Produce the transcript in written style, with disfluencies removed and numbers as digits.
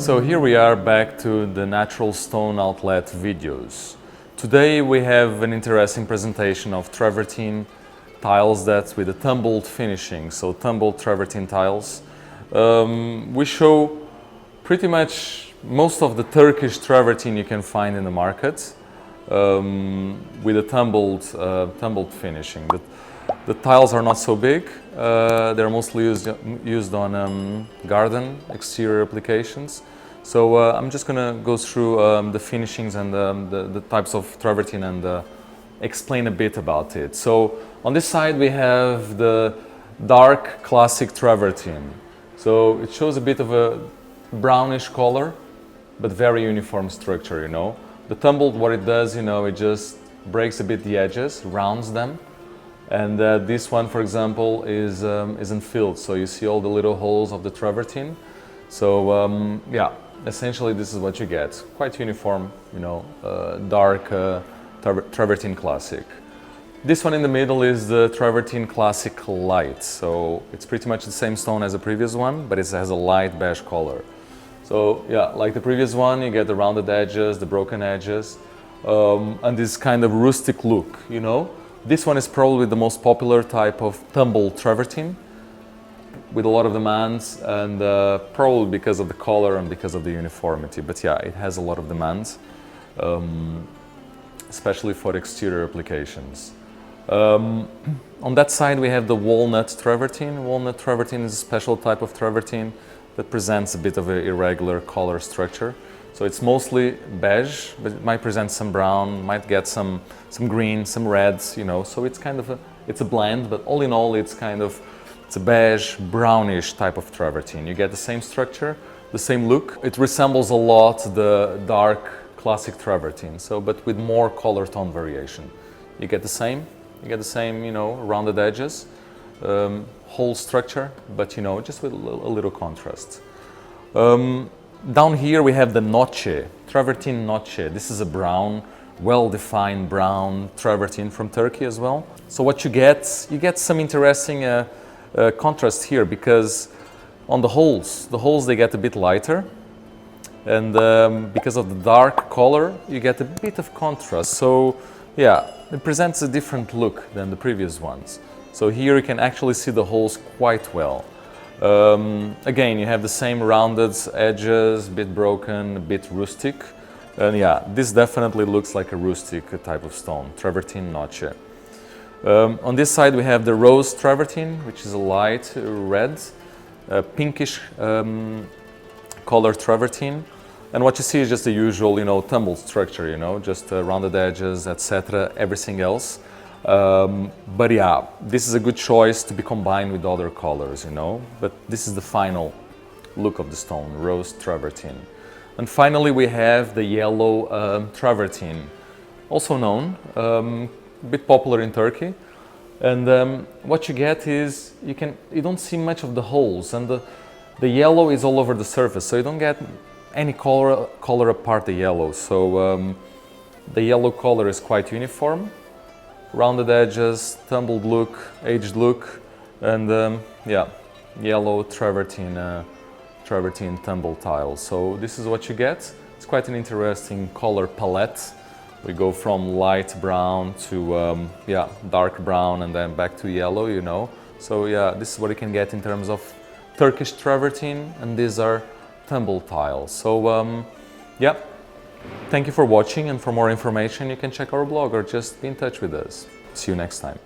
So here we are back to the natural stone outlet videos. Today we have an interesting presentation of travertine tiles that's with a tumbled finishing, so tumbled travertine tiles. We show pretty much most of the Turkish travertine you can find in the market with a tumbled finishing. The tiles are not so big. They're mostly used on garden exterior applications. So I'm just going to go through the finishings and the types of travertine and explain a bit about it. So on this side we have the dark classic travertine. So it shows a bit of a brownish color, but very uniform structure, you know. The tumbled, what it does, you know, it just breaks a bit the edges, rounds them. And this one, for example, isn't filled, so you see all the little holes of the travertine. So yeah, essentially this is what you get. Quite uniform, you know, dark travertine classic. This one in the middle is the travertine classic light. So it's pretty much the same stone as the previous one, but it has a light beige color. So yeah, like the previous one, you get the rounded edges, the broken edges, and this kind of rustic look, you know. This one is probably the most popular type of tumbled travertine with a lot of demands, and probably because of the color and because of the uniformity. But yeah, it has a lot of demands, especially for exterior applications. On that side we have the walnut travertine. Walnut travertine is a special type of travertine that presents a bit of an irregular color structure. So it's mostly beige, but it might present some brown, might get some green, some reds, you know. So it's kind of it's a blend, but all in all it's a beige, brownish type of travertine. You get the same structure, the same look. It resembles a lot the dark classic travertine, so but with more color tone variation. You get the same, you know, rounded edges, whole structure, but you know, just with a little contrast. Down here we have the noce, travertine noce. This is a brown, well-defined brown travertine from Turkey as well. So what you get some interesting contrast here, because on the holes they get a bit lighter, and because of the dark color you get a bit of contrast. So yeah, it presents a different look than the previous ones. So here you can actually see the holes quite well. Again, you have the same rounded edges, a bit broken, a bit rustic. And yeah, this definitely looks like a rustic type of stone, travertine noce. On this side we have the rose travertine, which is a light red, pinkish color travertine. And what you see is just the usual, you know, tumbled structure, you know, just rounded edges, etc., everything else. But yeah, this is a good choice to be combined with other colors, you know. But this is the final look of the stone, rose travertine. And finally we have the yellow travertine, also known, a bit popular in Turkey. And what you get is you don't see much of the holes, and the yellow is all over the surface, so you don't get any color apart the yellow. So the yellow color is quite uniform. Rounded edges, tumbled look, aged look, and yeah, yellow travertine tumbled tiles. So this is what you get. It's quite an interesting color palette. We go from light brown to yeah, dark brown, and then back to yellow, you know. So yeah, this is what you can get in terms of Turkish travertine, and these are tumbled tiles. So yeah. Thank you for watching, and for more information you can check our blog or just be in touch with us. See you next time.